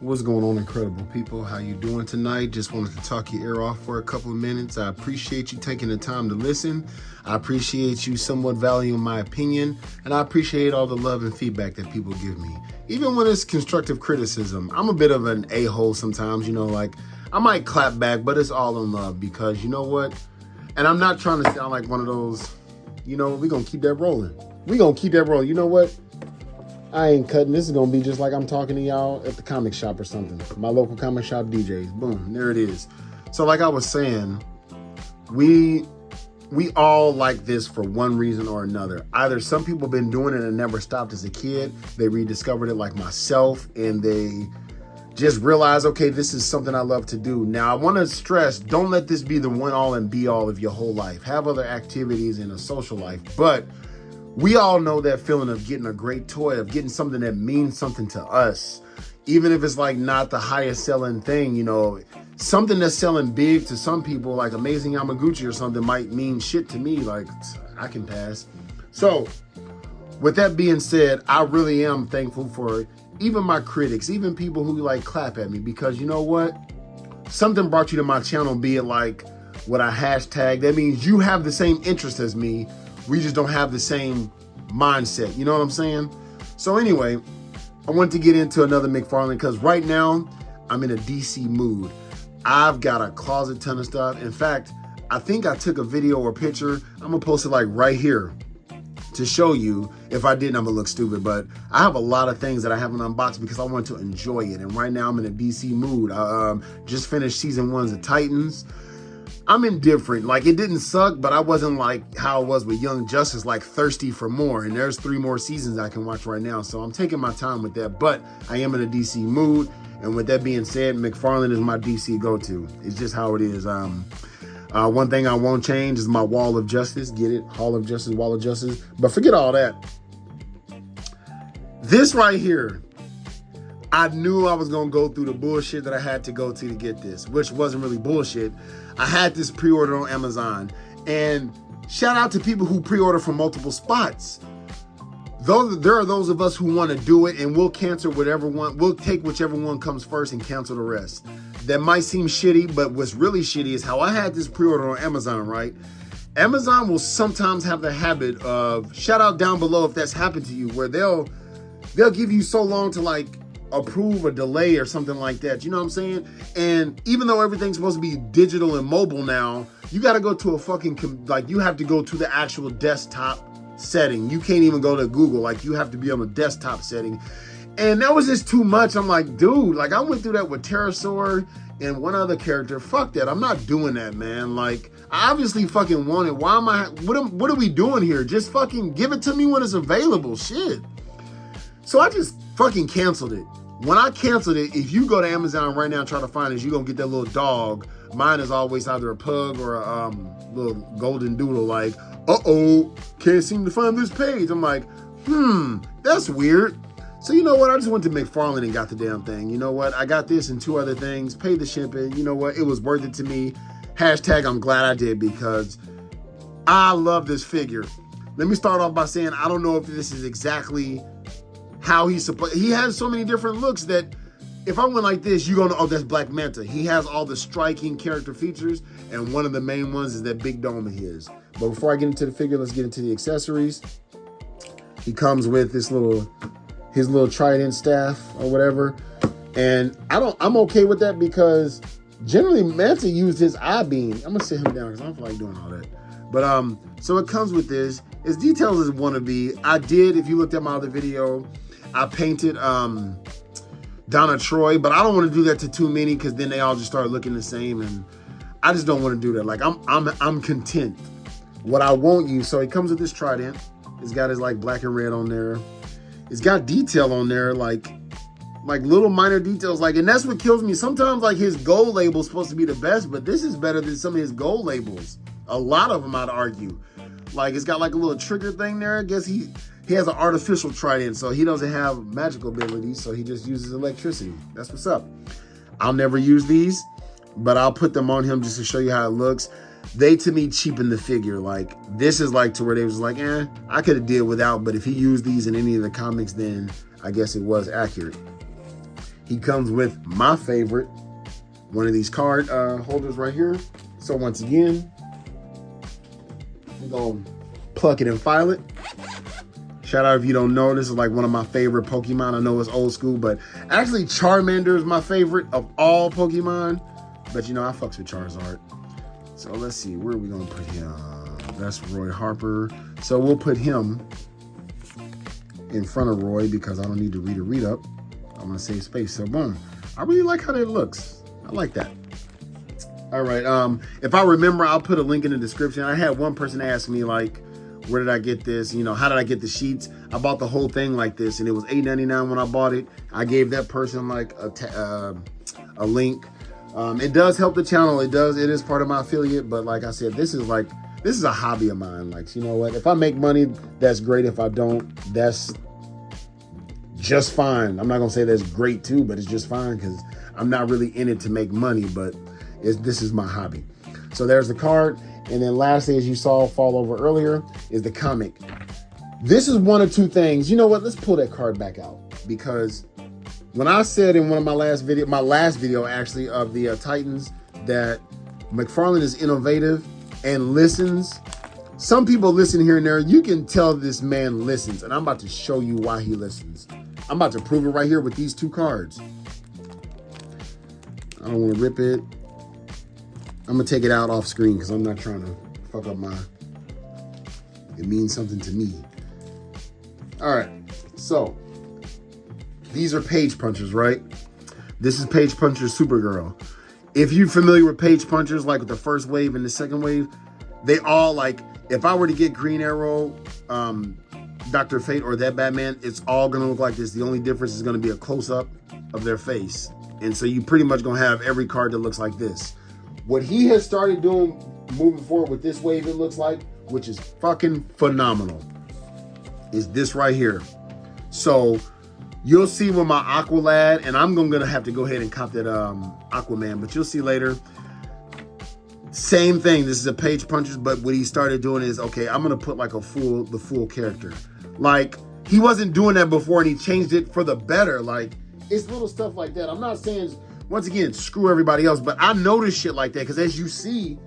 What's going on, incredible people? How you doing tonight? Just wanted to talk your ear off for a couple of minutes. I appreciate you taking the time to listen. I appreciate you somewhat valuing my opinion, and I appreciate all the love and feedback that people give me. Even when it's constructive criticism, I'm a bit of an a-hole sometimes, like I might clap back, but it's all in love because you know what? And I'm not trying to sound like one of those, we're going to keep that rolling. We're going to keep that rolling. You know what? I ain't cutting. This is going to be just like I'm talking to y'all at the comic shop or something. My local comic shop DJs. Boom. There it is. So like I was saying, we all like this for one reason or another. Either some people have been doing it and never stopped as a kid. They rediscovered it like myself and they just realize, okay, this is something I love to do. Now, I want to stress, don't let this be the one all and be all of your whole life. Have other activities in a social life. But we all know that feeling of getting a great toy, of getting something that means something to us. Even if it's like not the highest selling thing, something that's selling big to some people, like Amazing Yamaguchi or something, might mean shit to me. Like, I can pass. So, with that being said, I really am thankful for even my critics, even people who like clap at me, because you know what? Something brought you to my channel, be it like what I hashtag. That means you have the same interest as me. We just don't have the same mindset. You know what I'm saying? So anyway, I want to get into another McFarlane because right now I'm in a DC mood. I've got a closet ton of stuff. In fact, I think I took a video or picture. I'm gonna post it like right here to show you. If I didn't, I'm gonna look stupid, but I have a lot of things that I haven't unboxed because I want to enjoy it. And right now I'm in a DC mood. I just finished season 1 of Titans. I'm indifferent. Like, it didn't suck, but I wasn't like how it was with Young Justice, like thirsty for more. And there's 3 more seasons I can watch right now. So I'm taking my time with that, but I am in a DC mood. And with that being said, McFarlane is my DC go-to. It's just how it is. One thing I won't change is my Wall of Justice. Get it? Hall of Justice, Wall of Justice. But forget all that. This right here, I knew I was going to go through the bullshit that I had to go to get this, which wasn't really bullshit. I had this pre-ordered on Amazon. And shout out to people who pre-order from multiple spots. Though there are those of us who want to do it and we'll cancel we'll take whichever one comes first and cancel the rest. That might seem shitty, but what's really shitty is how I had this pre-order on Amazon, right? Amazon will sometimes have the habit of, shout out down below if that's happened to you, where they'll give you so long to like approve a delay or something like that. You know what I'm saying? And even though everything's supposed to be digital and mobile now, you got to go to a fucking, you have to go to the actual desktop setting. You can't even go to Google. Like, you have to be on a desktop setting. And that was just too much. I'm like, dude, like I went through that with Pterosaur and one other character. Fuck that. I'm not doing that, man. Like, I obviously fucking want it. Why am I, what are we doing here? Just fucking give it to me when it's available. Shit. So I just fucking canceled it. When I canceled it, if you go to Amazon right now and try to find it, you're going to get that little dog. Mine is always either a pug or a little golden doodle like, uh-oh, can't seem to find this page. I'm like, that's weird. So you know what? I just went to McFarlane and got the damn thing. You know what? I got this and 2 other things, paid the shipping. You know what? It was worth it to me. Hashtag I'm glad I did because I love this figure. Let me start off by saying I don't know if this is exactly how he's supposed. He has so many different looks that if I went like this, you're going to, oh, that's Black Manta. He has all the striking character features, and one of the main ones is that big dome of his. But before I get into the figure, let's get into the accessories. He comes with this his little trident staff or whatever. And I'm okay with that because generally Manta used his eye beam. I'm going to sit him down because I don't feel like doing all that. But, so it comes with this. As detailed as it want to be. I did, if you looked at my other video, I painted Donna Troy, but I don't want to do that to too many because then they all just start looking the same, and I just don't want to do that. Like, I'm content. What I won't use, so it comes with this trident. It's got his like black and red on there. It's got detail on there, like little minor details. Like, and that's what kills me. Sometimes like his gold label is supposed to be the best, but this is better than some of his gold labels. A lot of them, I'd argue. Like, it's got like a little trigger thing there. I guess he has an artificial trident, so he doesn't have magical abilities, so he just uses electricity. That's what's up. I'll never use these, but I'll put them on him just to show you how it looks. They, to me, cheapen the figure. Like, this is like to where they was like, I could have did without, but if he used these in any of the comics, then I guess it was accurate. He comes with my favorite, one of these card holders right here. So once again, we're going to pluck it and file it. Shout out if you don't know, this is like one of my favorite Pokemon. I know it's old school, but actually Charmander is my favorite of all Pokemon. But you know, I fucks with Charizard. So let's see, where are we gonna put him? That's Roy Harper. So we'll put him in front of Roy because I don't need to read a read up. I'm gonna save space. So boom. I really like how that looks. I like that. All right, if I remember, I'll put a link in the description. I had one person ask me like, where did I get this? You know, how did I get the sheets? I bought the whole thing like this, and it was $8.99 when I bought it. I gave that person like a link. It does help the channel. It is part of my affiliate. But like I said, this is a hobby of mine. Like, you know what? If I make money, that's great. If I don't, that's just fine. I'm not gonna say that's great too, but it's just fine because I'm not really in it to make money. But this is my hobby. So there's the card. And then lastly, as you saw fall over earlier, is the comic. This is one of two things. You know what? Let's pull that card back out. Because when I said in one of my last video actually of the Titans, that McFarlane is innovative and listens. Some people listen here and there. You can tell this man listens. And I'm about to show you why he listens. I'm about to prove it right here with these two cards. I don't want to rip it. I'm gonna take it out off screen because I'm not trying to fuck up it means something to me. All right, so these are Page Punchers, right? This is Page Punchers Supergirl. If you're familiar with Page Punchers, like with the first wave and the second wave, they all like, if I were to get Green Arrow, Dr. Fate, or that Batman, it's all gonna look like this. The only difference is gonna be a close-up of their face. And so you pretty much gonna have every card that looks like this. What he has started doing moving forward with this wave, it looks like, which is fucking phenomenal, is this right here. So you'll see with my Aqualad, and I'm gonna have to go ahead and cop that Aquaman, but you'll see later. Same thing. This is a Page Punchers, but what he started doing is, okay, I'm gonna put like the full character. Like, he wasn't doing that before, and he changed it for the better. Like, it's little stuff like that. I'm not saying, once again, screw everybody else, but I notice shit like that because as you see,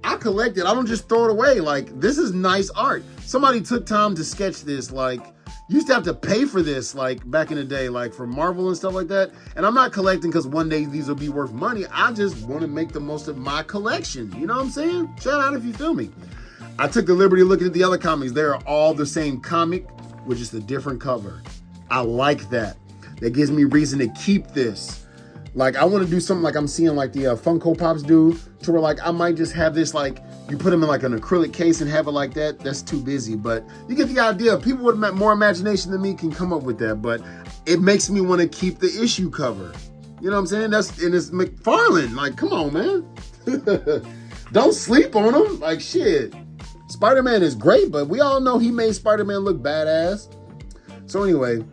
I collect it. I don't just throw it away. Like, this is nice art. Somebody took time to sketch this. Like, you used to have to pay for this, like, back in the day, like, for Marvel and stuff like that. And I'm not collecting because one day these will be worth money. I just want to make the most of my collection. You know what I'm saying? Shout out if you feel me. I took the liberty of looking at the other comics. They're all the same comic with just a different cover. I like that. That gives me reason to keep this. Like, I want to do something like I'm seeing like the Funko Pops do, to where like I might just have this, like, you put them in like an acrylic case and have it like that. That's too busy, but you get the idea. People with more imagination than me can come up with that, but it makes me want to keep the issue cover. You know what I'm saying? And it's McFarlane. Like, come on, man. Don't sleep on him. Like, shit. Spider-Man is great, but we all know he made Spider-Man look badass. So anyway,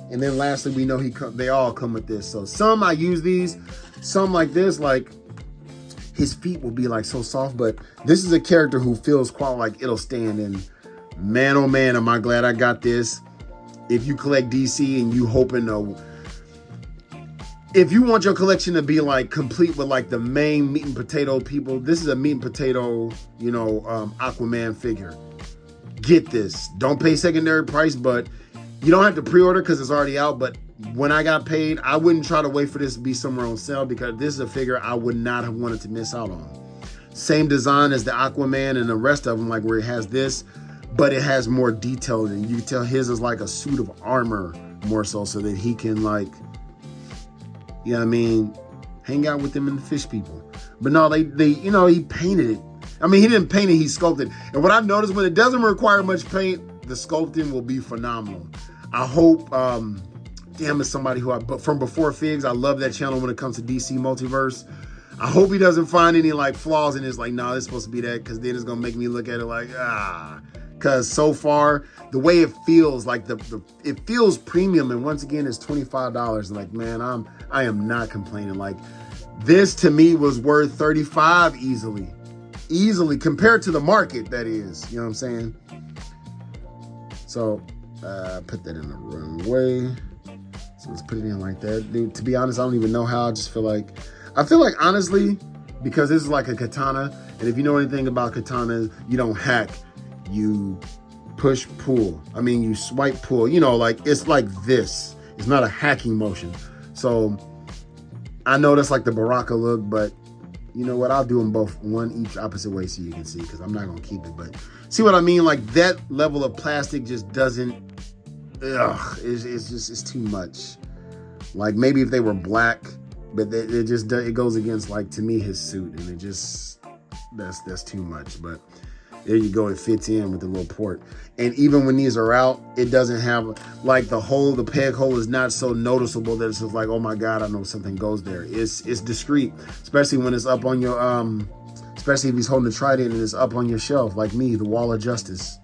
and then lastly, we know they all come with this. So some I use these, some like this, like his feet will be like so soft, but this is a character who feels quite like it'll stand. And man, oh man, am I glad I got this. If you collect DC and you hoping to, if you want your collection to be like complete with like the main meat and potato people, this is a meat and potato, you know, Aquaman figure. Get this. Don't pay secondary price, but you don't have to pre-order because it's already out. But when I got paid, I wouldn't try to wait for this to be somewhere on sale because this is a figure I would not have wanted to miss out on. Same design as the Aquaman and the rest of them, like where it has this, but it has more detail than you can tell. His is like a suit of armor more so that he can, like, you know what I mean, hang out with them and the fish people. But no, they you know, he painted it. I mean, he didn't paint it, he sculpted. And what I've noticed, when it doesn't require much paint, the sculpting will be phenomenal. I hope, damn, it's somebody who from Before Figs, I love that channel when it comes to DC Multiverse. I hope he doesn't find any like flaws in this, like, nah, it's supposed to be that, because then it's gonna make me look at it like, because so far, the way it feels, like it feels premium, and once again, it's $25. Like, man, I am not complaining. Like, this to me was worth $35 easily compared to the market, that is, you know what I'm saying? So, put that in the wrong way. let's put it in like that. Dude, to be honest, I don't even know how. I feel like honestly, because this is like a katana, and if you know anything about katanas, you don't hack, you push, pull. I mean, you swipe, pull, you know, like it's like this. It's not a hacking motion. So I know that's like the Baraka look, but you know what? I'll do them both one each opposite way so you can see, because I'm not going to keep it. But see what I mean? Like that level of plastic just doesn't, it's too much. Like maybe if they were black, but it goes against, like, to me, his suit, and it just, that's too much. But there you go. It fits in with the little port. And even when these are out, it doesn't have, like, the peg hole is not so noticeable that it's just like, oh my God, I know something goes there. It's discreet, especially when it's up on your, especially if he's holding the trident and it's up on your shelf, like me, the Wall of Justice.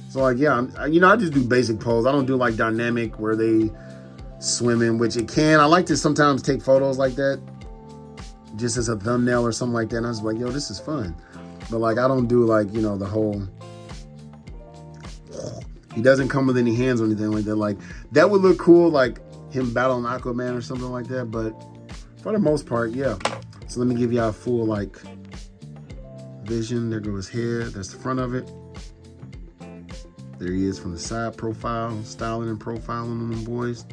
So, like, yeah, I just do basic pose. I don't do, like, dynamic where they swim in, which it can. I like to sometimes take photos like that just as a thumbnail or something like that. And I was like, yo, this is fun. But, like, I don't do, like, you know, the whole, he doesn't come with any hands or anything like that. Like, that would look cool, like him battling Aquaman or something like that. But for the most part, yeah. So let me give y'all a full, like, vision. There goes his head. That's the front of it. There he is from the side profile, styling and profiling on them boys.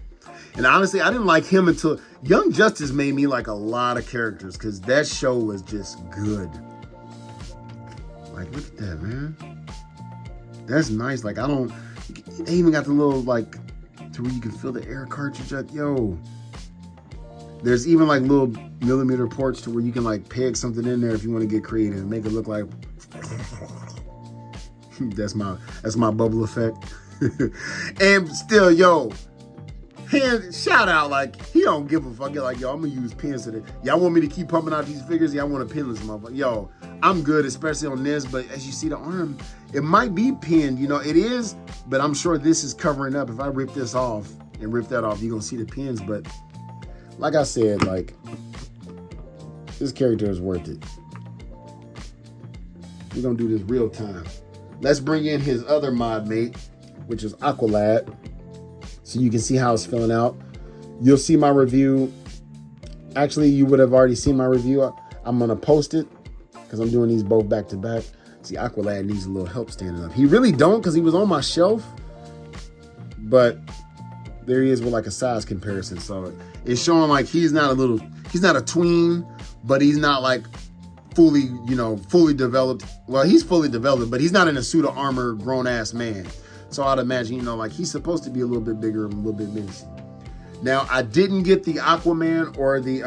And honestly, I didn't like him until Young Justice made me like a lot of characters, because that show was just good. Like, look at that, man. That's nice. Like, they even got the little, like, to where you can fill the air cartridge up. Yo. There's even, like, little millimeter ports to where you can, like, peg something in there if you want to get creative and make it look like that's my bubble effect. And still, yo, shout out, like, he don't give a fuck. You're like, yo, I'm gonna use pins today. Y'all want me to keep pumping out these figures? Y'all want a pinless motherfucker? Yo, I'm good, especially on this. But as you see the arm, it might be pinned. You know, it is, but I'm sure this is covering up. If I rip this off and rip that off, you're gonna see the pins. But like I said, like, this character is worth it. We're gonna do this real time. Let's bring in his other mod mate, which is Aqualad, so you can see how it's filling out. You'll see my review. Actually, you would have already seen my review. I'm gonna post it because I'm doing these both back to back. See, Aqualad needs a little help standing up. He really don't, because he was on my shelf, but there he is with like a size comparison. So it's showing like he's not a tween, but he's not like fully developed. Well, he's fully developed, but he's not in a suit of armor grown ass man. So I'd imagine, you know, like he's supposed to be a little bit bigger and a little bit menacing. Now, I didn't get the Aquaman or the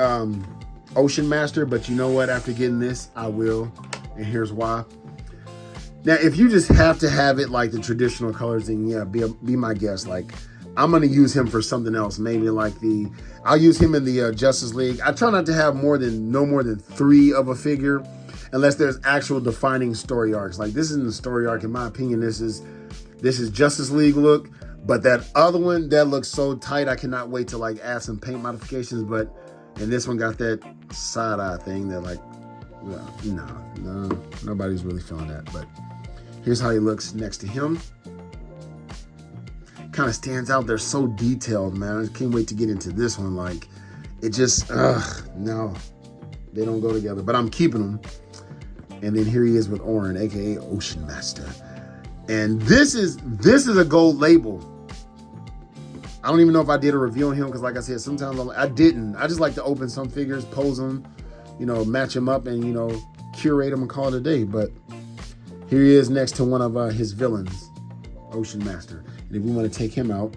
Ocean Master, but you know what? After getting this, I will, and here's why. Now, if you just have to have it like the traditional colors, then yeah, be my guest. Like, I'm gonna use him for something else. Maybe like I'll use him in the Justice League. I try not to have no more than 3 of a figure, unless there's actual defining story arcs. Like, this isn't a story arc, in my opinion. This is Justice League look, but that other one, that looks so tight. I cannot wait to like add some paint modifications. And this one got that side eye thing that, like, no, nobody's really feeling that. But here's how he looks next to him. Kind of stands out. They're so detailed, man. I can't wait to get into this one. Like, it just, no, they don't go together. But I'm keeping them. And then here he is with Orin, aka Ocean Master. And this is a gold label. I don't even know if I did a review on him, because like I said, sometimes I didn't. I just like to open some figures, pose them, you know, match them up, and, you know, curate them and call it a day. But here he is next to one of his villains, Ocean Master. And if we want to take him out,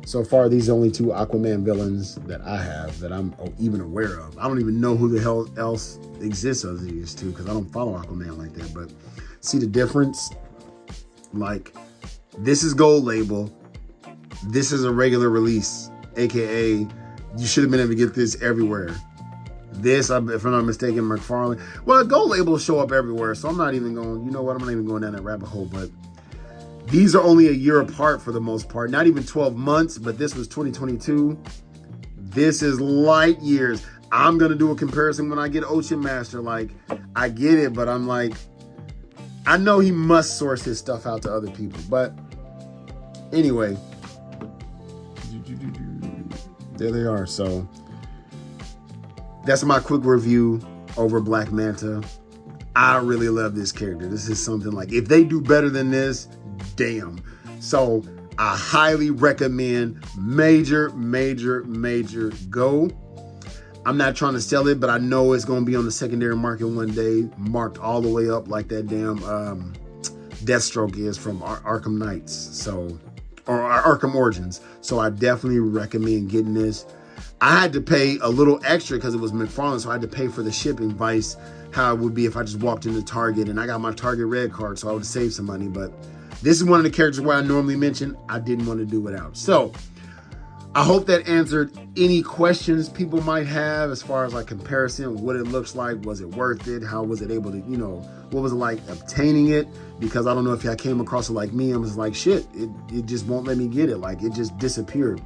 so far these are only 2 Aquaman villains that I have that I'm even aware of. I don't even know who the hell else exists of these 2, because I don't follow Aquaman like that. But see the difference? Like, this is gold label. This is a regular release, aka you should have been able to get this everywhere. This, if I'm not mistaken, McFarlane. Well, gold labels show up everywhere, so I'm not even going, you know what, I'm not even going down that rabbit hole. But these are only a year apart for the most part. Not even 12 months, but this was 2022. This is light years. I'm going to do a comparison when I get Ocean Master. Like, I get it, but I'm like, I know he must source his stuff out to other people. But anyway, there they are. So that's my quick review over Black Manta. I really love this character. This is something like, if they do better than this, damn. So I highly recommend major go. I'm not trying to sell it, but I know it's going to be on the secondary market one day, marked all the way up like that damn Deathstroke is from Arkham Knights, so, or Arkham Origins. So I definitely recommend getting this. I had to pay a little extra because it was McFarlane, so I had to pay for the shipping. Vice how it would be if I just walked into Target, and I got my Target Red card, so I would save some money. But this is one of the characters where I normally mention I didn't want to do without. So I hope that answered any questions people might have as far as like comparison, what it looks like, was it worth it, how was it able to, you know, what was it like obtaining it? Because I don't know if y'all came across it like me. I was like, shit, it just won't let me get it. Like, it just disappeared.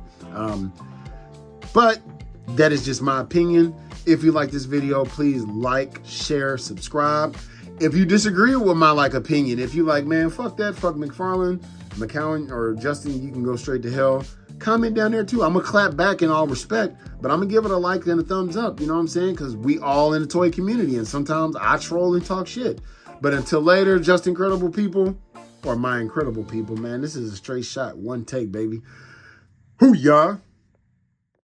But that is just my opinion. If you like this video, please like, share, subscribe. If you disagree with my opinion, if you like, man, fuck that, fuck McFarlane, McCowan, or Justin, you can go straight to hell. Comment down there too. I'm gonna clap back in all respect, but I'm gonna give it a like and a thumbs up. You know what I'm saying? Because we all in the toy community, and sometimes I troll and talk shit. But until later, just incredible people, or my incredible people, man, this is a straight shot, one take, baby. Hoo-yah.